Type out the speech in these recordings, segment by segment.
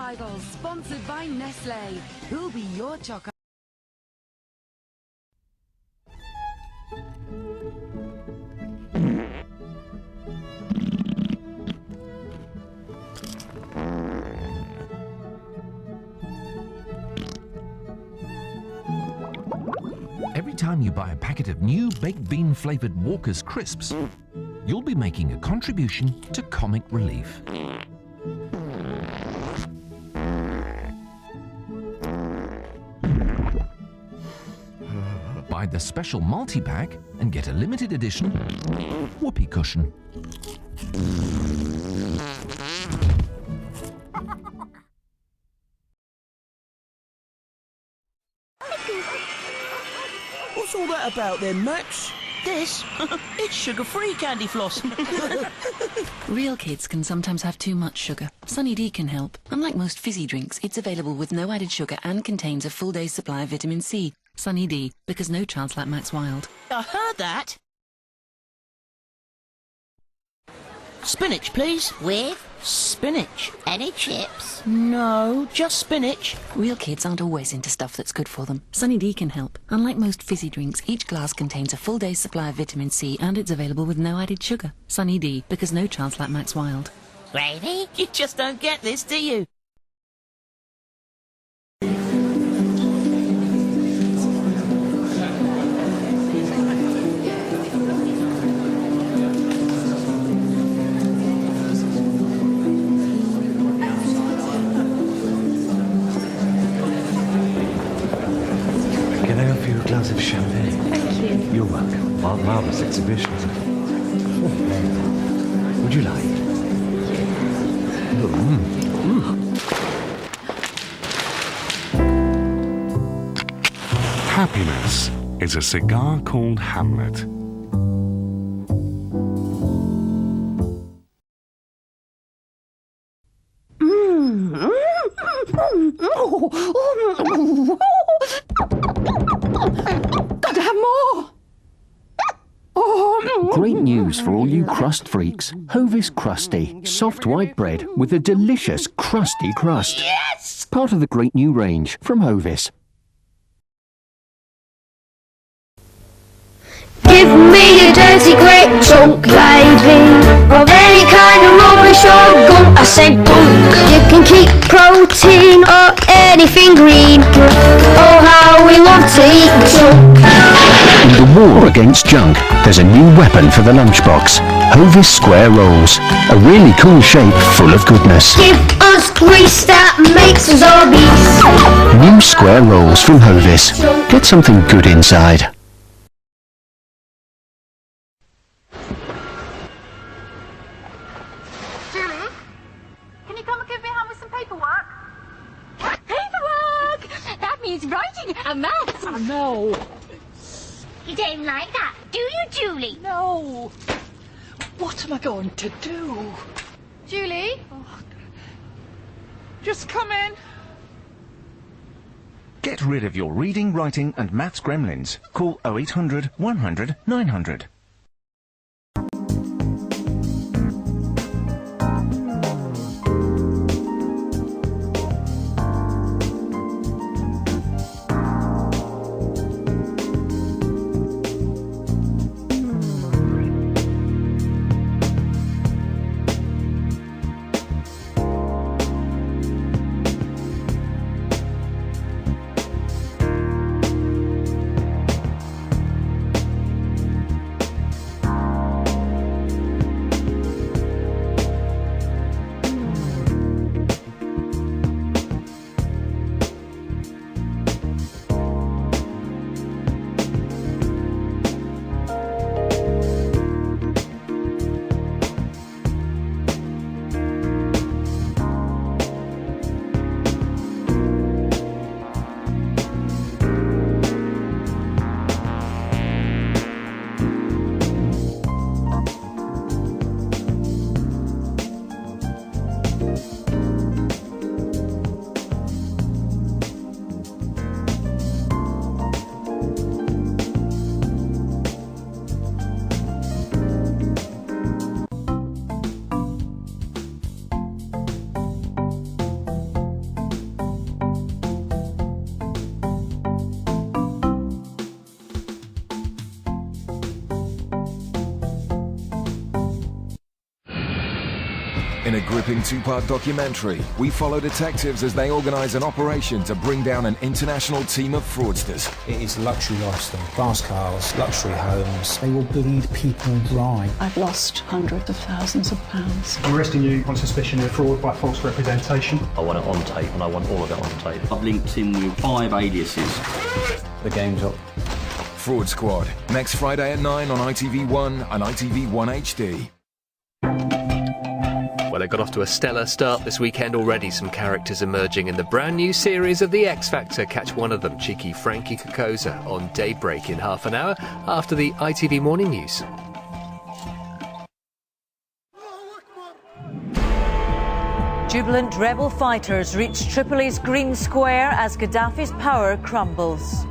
Survival, sponsored by Nestle. Who'll be your choco? Every time you buy a packet of new baked bean flavoured Walker's crisps, you'll be making a contribution to comic relief. Buy the special multi-pack and get a limited edition whoopee cushion. What's all that about then, Max? This? It's sugar-free candy floss. Real kids can sometimes have too much sugar. Sunny D can help. Unlike most fizzy drinks, it's available with no added sugar and contains a full day's supply of vitamin C. Sunny D, because no child's like Max Wild. I heard that. Spinach, please. With Spinach. any chips? No, just spinach. Real kids aren't always into stuff that's good for them. Sunny D can help. Unlike most fizzy drinks, each glass contains a full day's supply of vitamin C and it's available with no added sugar. Sunny D, because no child's like Max Wild. Gravy? You just don't get this, do you? Can I offer you a glass of champagne? Thank you. You're welcome. Marvellous exhibition. Would you like? Happiness is a cigar called Hamlet. Gotta have more! Great news for all you crust freaks. Hovis Krusty. Soft white bread with a delicious crusty crust. Yes! Part of the great new range from Hovis. Give me a dirty great chunk, baby, of any kind of rubbish or gunk. I said gunk. You can keep protein or anything green. Oh, how we love to eat junk. In the war against junk, there's a new weapon for the lunchbox. Hovis Square Rolls. A really cool shape full of goodness. Give us grease that makes us obese. New Square Rolls from Hovis. Get something good inside. Julie, can you come and give me a hand with some paperwork? Paperwork! That means writing and maths. I know. You don't like that, do you, Julie? No. What am I going to do? Julie? Just come in. Get rid of your reading, writing and maths gremlins. Call 0800 100 900. In a gripping two-part documentary, we follow detectives as they organise an operation to bring down an international team of fraudsters. It is luxury lifestyle, fast cars, luxury homes. They will bleed people dry. I've lost hundreds of thousands of pounds. I'm arresting you on suspicion of fraud by false representation. I want it on tape, and I want all of it on tape. I've linked in with 5 aliases. The game's up. Fraud Squad, next Friday at 9 on ITV1 and ITV1 HD. Well, it got off to a stellar start this weekend already. Some characters emerging in the brand new series of The X Factor. Catch one of them, cheeky Frankie Kokoza, on Daybreak in half an hour after the ITV Morning News. Jubilant rebel fighters reach Tripoli's Green Square as Gaddafi's power crumbles.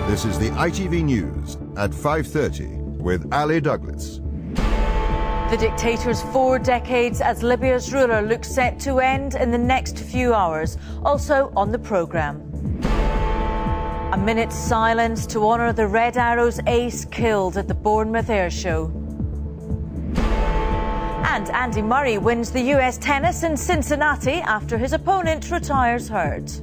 This is the ITV News at 5:30 with Ali Douglas. The dictator's 4 decades as Libya's ruler looks set to end in the next few hours. Also on the programme, a minute's silence to honour the Red Arrows ace killed at the Bournemouth Air Show. And Andy Murray wins the US tennis in Cincinnati after his opponent retires hurt.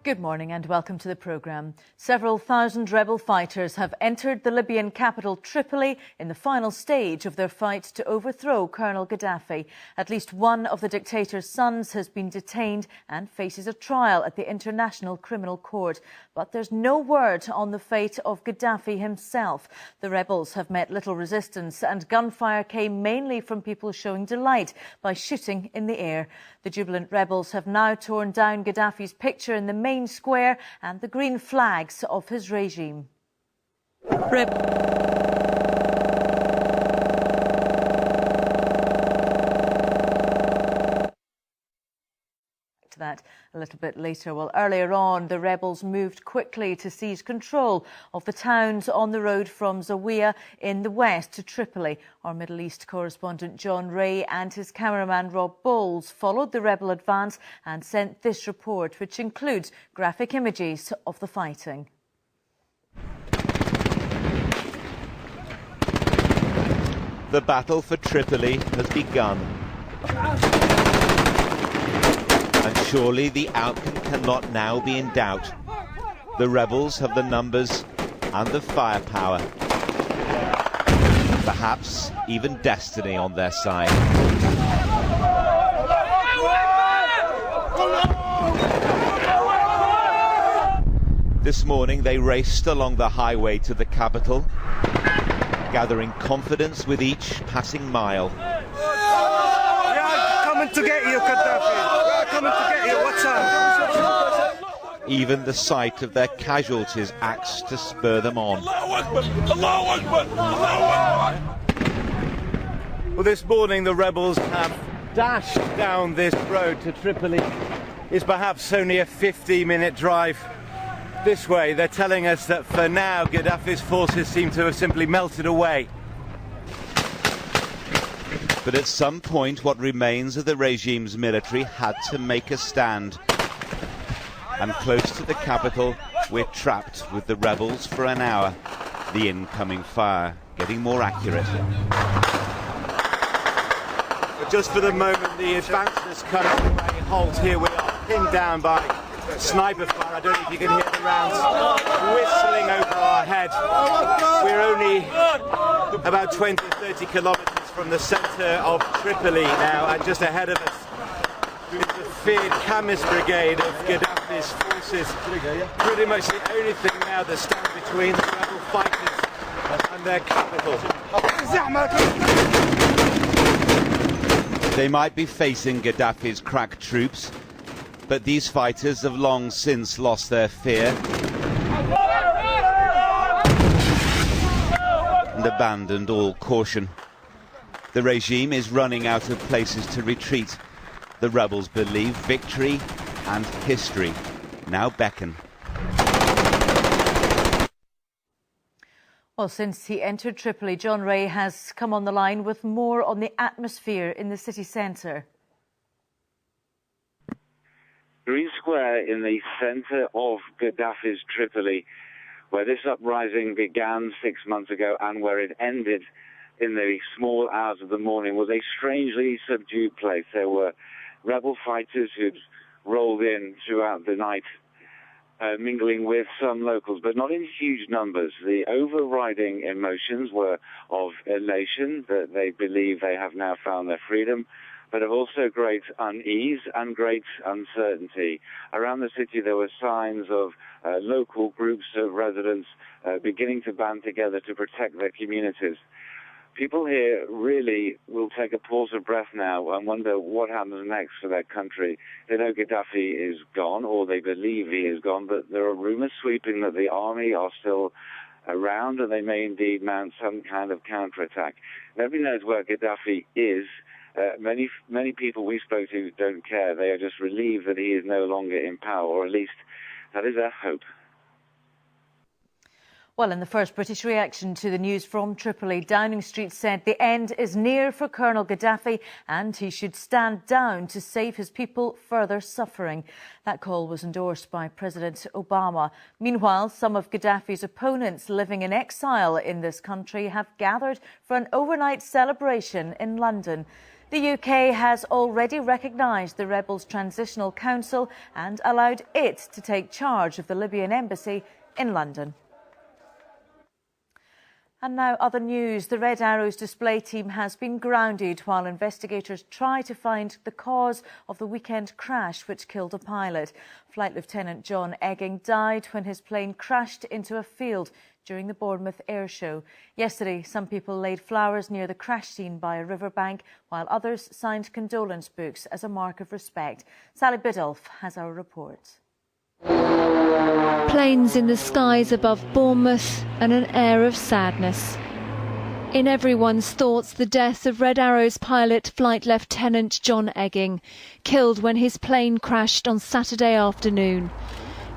Good morning and welcome to the programme. Several thousand rebel fighters have entered the Libyan capital Tripoli in the final stage of their fight to overthrow Colonel Gaddafi. At least one of the dictator's sons has been detained and faces a trial at the International Criminal Court. But there's no word on the fate of Gaddafi himself. The rebels have met little resistance and gunfire came mainly from people showing delight by shooting in the air. The jubilant rebels have now torn down Gaddafi's picture in the main square and the green flags of his regime. That a little bit later. Well, earlier on, the rebels moved quickly to seize control of the towns on the road from Zawiya in the west to Tripoli. Our Middle East correspondent John Ray and his cameraman Rob Bowles followed the rebel advance and sent this report, which includes graphic images of the fighting. The battle for Tripoli has begun. And surely the outcome cannot now be in doubt. The rebels have the numbers and the firepower. Perhaps even destiny on their side. This morning they raced along the highway to the capital, gathering confidence with each passing mile. We are coming to get you, Gaddafi. Coming to get you. What's up? Even the sight of their casualties acts to spur them on. Well, this morning the rebels have dashed down this road to Tripoli. It's perhaps only a 50-minute drive this way. They're telling us that for now Gaddafi's forces seem to have simply melted away. But at some point, what remains of the regime's military had to make a stand. And close to the capital, we're trapped with the rebels for an hour. The incoming fire getting more accurate. But just for the moment, the advance has come to a halt. Here we are, pinned down by sniper fire. I don't know if you can hear the rounds whistling over our head. We're only about 20 or 30 kilometres from the centre of Tripoli now, and just ahead of us is the feared Camis brigade of Gaddafi's forces. Pretty much the only thing now that stands between the rebel fighters and their capital. They might be facing Gaddafi's crack troops, but these fighters have long since lost their fear and abandoned all caution. The regime is running out of places to retreat. The rebels believe victory and history now beckon. Well, since he entered Tripoli, John Ray has come on the line with more on the atmosphere in the city centre. Green Square in the centre of Gaddafi's Tripoli, where this uprising began 6 months ago and where it ended in the small hours of the morning, was a strangely subdued place. There were rebel fighters who'd rolled in throughout the night, mingling with some locals, but not in huge numbers. The overriding emotions were of elation that they believe they have now found their freedom, but of also great unease and great uncertainty. Around the city there were signs of local groups of residents beginning to band together to protect their communities. People here really will take a pause of breath now and wonder what happens next for their country. They know Gaddafi is gone, or they believe he is gone, but there are rumors sweeping that the army are still around and they may indeed mount some kind of counterattack. Nobody knows where Gaddafi is. Many people we spoke to don't care. They are just relieved that he is no longer in power, or at least that is their hope. Well, in the first British reaction to the news from Tripoli, Downing Street said the end is near for Colonel Gaddafi and he should stand down to save his people further suffering. That call was endorsed by President Obama. Meanwhile, some of Gaddafi's opponents living in exile in this country have gathered for an overnight celebration in London. The UK has already recognised the rebels' transitional council and allowed it to take charge of the Libyan embassy in London. And now other news. The Red Arrows display team has been grounded while investigators try to find the cause of the weekend crash which killed a pilot. Flight Lieutenant John Egging died when his plane crashed into a field during the Bournemouth Air Show. Yesterday, some people laid flowers near the crash scene by a riverbank, while others signed condolence books as a mark of respect. Sally Biddulph has our report. Planes in the skies above Bournemouth and an air of sadness. In everyone's thoughts, the death of Red Arrows pilot Flight Lieutenant John Egging, killed when his plane crashed on Saturday afternoon.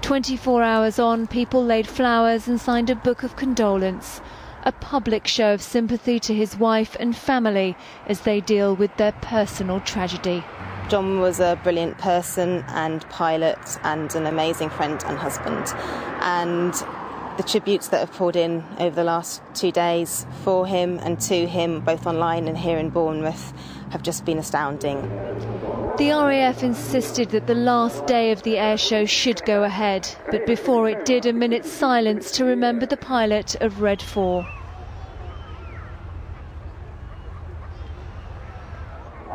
24 hours on, people laid flowers and signed a book of condolence, a public show of sympathy to his wife and family as they deal with their personal tragedy. John was a brilliant person and pilot and an amazing friend and husband. And the tributes that have poured in over the last 2 days for him and to him, both online and here in Bournemouth, have just been astounding. The RAF insisted that the last day of the air show should go ahead, but before it did, a minute's silence to remember the pilot of Red 4.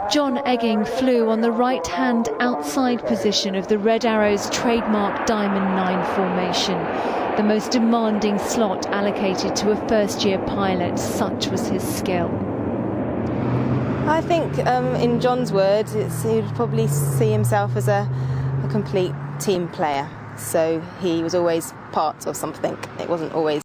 John Egging flew on the right-hand outside position of the Red Arrows trademark Diamond 9 formation, the most demanding slot allocated to a first-year pilot. Such was his skill. I think, in John's words, he'd probably see himself as a complete team player. So he was always part of something. It wasn't always